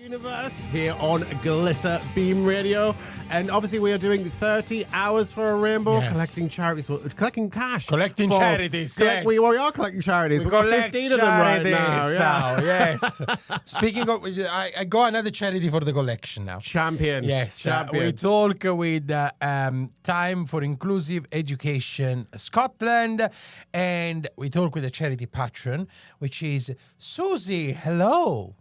Universe here on GlitterBeam Radio, and obviously we are doing 30 hours for a rainbow, collecting charities, collecting cash, charities. Yes. We are collecting charities. We've got 15 of them right now. Yes. Speaking of, I got another charity for the collection now. Champion. Yes. Champion. We talk with Time for Inclusive Education Scotland, and we talk with a charity patron, which is Susie. Hello.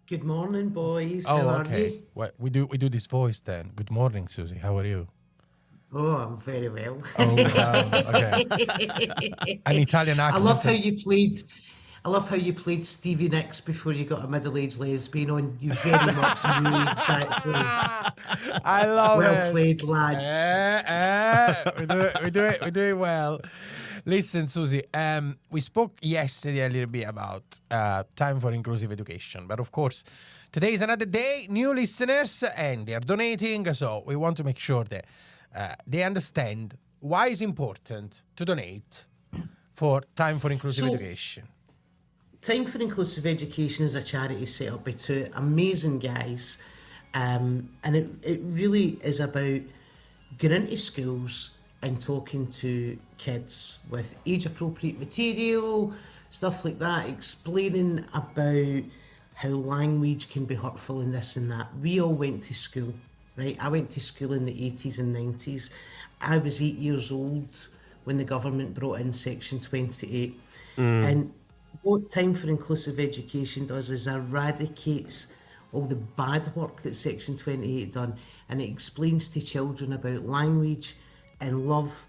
Good morning, boys. Oh, How are okay. you? Well, we do this voice then. Good morning, Susie. How are you? Oh, I'm very well. Oh, okay. An Italian accent. I love how you played Stevie Nicks before you got a middle-aged lesbian on. You very much knew exactly. I love it. Well played, lads. We do it well. Listen, Susie, we spoke yesterday a little bit about Time for Inclusive Education, but of course, today is another day, new listeners, and they are donating, so we want to make sure that they understand why it's important to donate for Time for Inclusive Education. Time for Inclusive Education is a charity set up by two amazing guys, and it really is about going into schools and talking to kids with age-appropriate material, stuff like that, explaining about how language can be hurtful and this and that. We all went to school, right? I went to school in the 80s and 90s. I was 8 years old when the government brought in Section 28. And what Time for Inclusive Education does is eradicates all the bad work that Section 28 done, and it explains to children about language and love,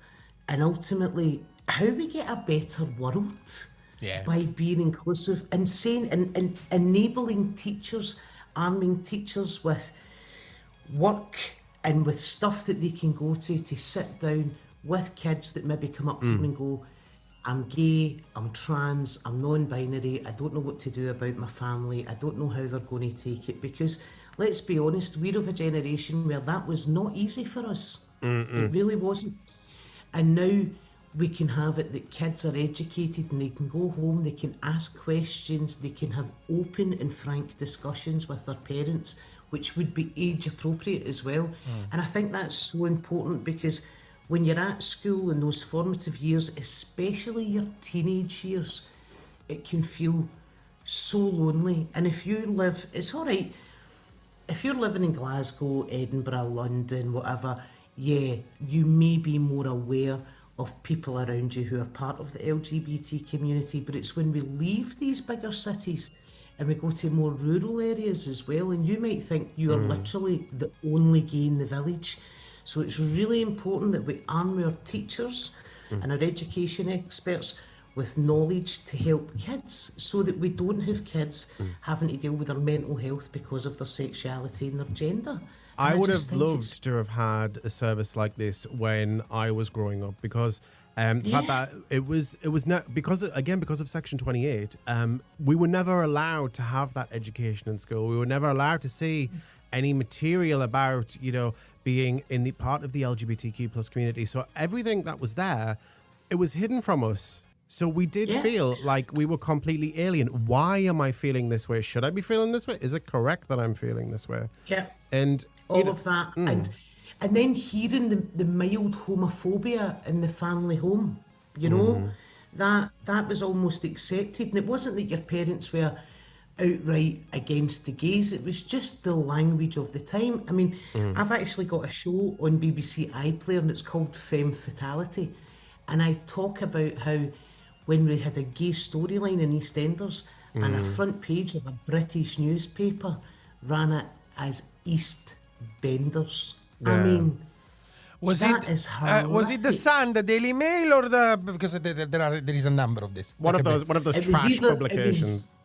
and ultimately how we get a better world by being inclusive and saying and enabling teachers, arming teachers with work and with stuff that they can go to sit down with kids that maybe come up to them and go, I'm gay, I'm trans, I'm non-binary, I don't know what to do about my family, I don't know how they're going to take it, because let's be honest, we're of a generation where that was not easy for us. It really wasn't. And now we can have it that kids are educated and they can go home, they can ask questions, they can have open and frank discussions with their parents, which would be age appropriate as well. And I think that's so important, because when you're at school in those formative years, especially your teenage years, it can feel so lonely. And if you live, it's all right, if you're living in Glasgow, Edinburgh, London, whatever, you may be more aware of people around you who are part of the LGBT community, but it's when we leave these bigger cities and we go to more rural areas as well, and you might think you are literally the only gay in the village. So it's really important that we arm our teachers and our education experts with knowledge to help kids, so that we don't have kids having to deal with their mental health because of their sexuality and their gender. I would have loved to have had a service like this when I was growing up, because the fact that it was because of Section 28, we were never allowed to have that education in school. We were never allowed to see any material about, being in the part of the LGBTQ plus community. So everything that was there, it was hidden from us. So we did feel like we were completely alien. Why am I feeling this way? Should I be feeling this way? Is it correct that I'm feeling this way? Yeah. And all of that. And then hearing the mild homophobia in the family home, that was almost accepted. And it wasn't that your parents were outright against the gays, it was just the language of the time. I mean, I've actually got a show on BBC iPlayer, and it's called Femme Fatality. And I talk about how when we had a gay storyline in EastEnders, and a front page of a British newspaper ran it as East Benders. I mean, was it the Sun, the Daily Mail, or because there is a number of this. One of those trash publications.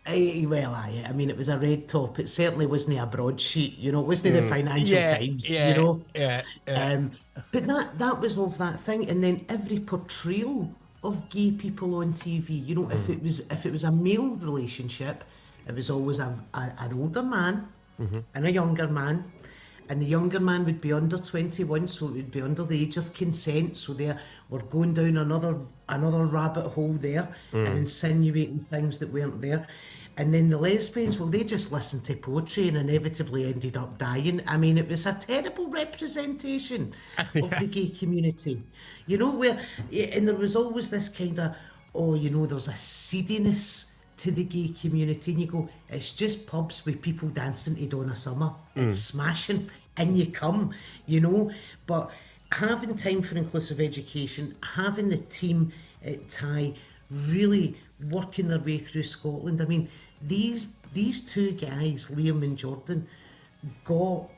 I mean, it was a red top. It certainly wasn't a broadsheet, it wasn't the Financial Times, But that was of that thing. And then every portrayal of gay people on TV, if it was a male relationship, it was always an older man and a younger man. And the younger man would be under 21, so it would be under the age of consent. So we're going down another rabbit hole there and insinuating things that weren't there. And then the lesbians, well, they just listened to poetry and inevitably ended up dying. I mean, it was a terrible representation of the gay community. You know, and there was always this kind of, there's a seediness to the gay community. And you go, it's just pubs with people dancing to Donna Summer. It's smashing, and you come, But having time for inclusive education, having the team at TIE really working their way through Scotland. I mean, these two guys, Liam and Jordan, got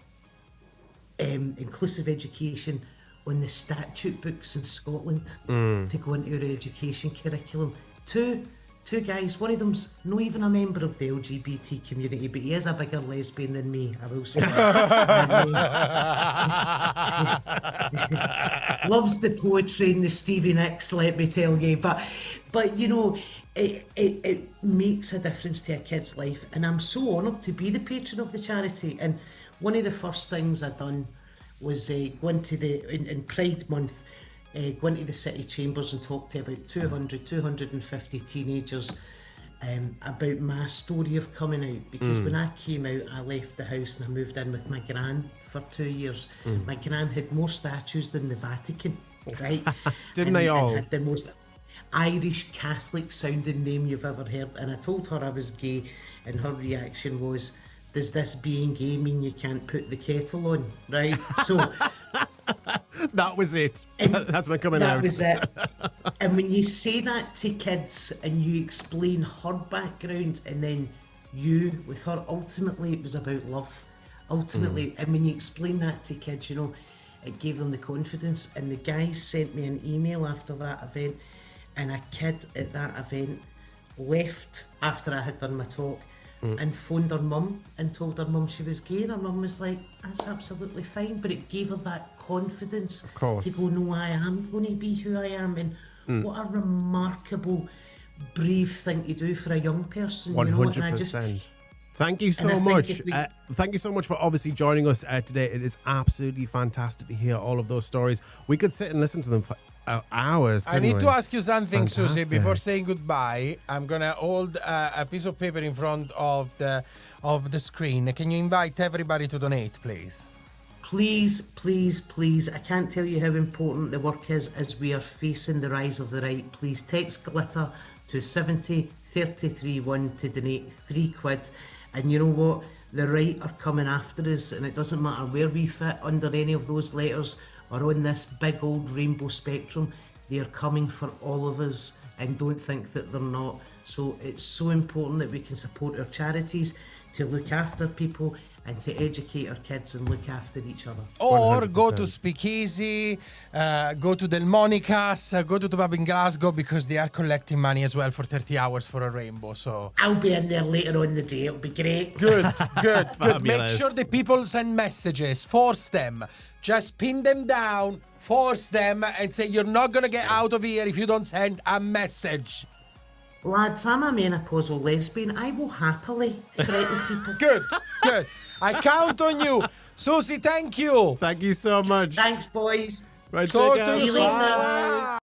inclusive education on the statute books in Scotland to go into our education curriculum. Two guys, one of them's not even a member of the LGBT community, but he is a bigger lesbian than me, I will say. Loves the poetry and the Stevie Nicks, let me tell you. But it makes a difference to a kid's life, and I'm so honoured to be the patron of the charity. And one of the first things I've done was going to in Pride Month, went to the city chambers and talked to about 250 teenagers about my story of coming out, because when I came out, I left the house and I moved in with my gran for 2 years. My gran had more statues than the Vatican, right? Didn't they all? And had the most Irish Catholic sounding name you've ever heard. And I told her I was gay, and her reaction was, does this being gay mean you can't put the kettle on, right? So that was it. That's my coming out. That was it. And when you say that to kids and you explain her background, and then you with her, ultimately it was about love. Ultimately, and when you explain that to kids, it gave them the confidence. And the guys sent me an email after that event, and a kid at that event left after I had done my talk and phoned her mum and told her mum she was gay, and her mum was like, that's absolutely fine. But it gave her that confidence of course, to go, no, I am going to be who I am. And what a remarkable, brave thing to do for a young person. 100%. Thank you so much. Thank you so much for obviously joining us today. It is absolutely fantastic to hear all of those stories. We could sit and listen to them for hours. I need to ask you something, Fantastic. Susie, before saying goodbye. I'm gonna hold a piece of paper in front of the screen. Can you invite everybody to donate, please? Please, please, please. I can't tell you how important the work is as we are facing the rise of the right. Please text Glitter to 70331 to donate £3. And you know what? The right are coming after us, and it doesn't matter where we fit under any of those letters or on this big old rainbow spectrum. They are coming for all of us, and don't think that they're not. So it's so important that we can support our charities to look after people and to educate our kids and look after each other. Or 100%. go to Speakeasy, go to Delmonica's, go to the pub in Glasgow, because they are collecting money as well for 30 hours for a rainbow. So I'll be in there later on in the day. It'll be great. good. Make Fabulous. sure the people send messages. Force them. Just pin them down, force them, and say you're not going to get out of here if you don't send a message. Lads, I'm a menopausal lesbian. I will happily threaten people. Good. I count on you. Susie, thank you. Thank you so much. Thanks, boys. Right, Talk take to care. you later. later.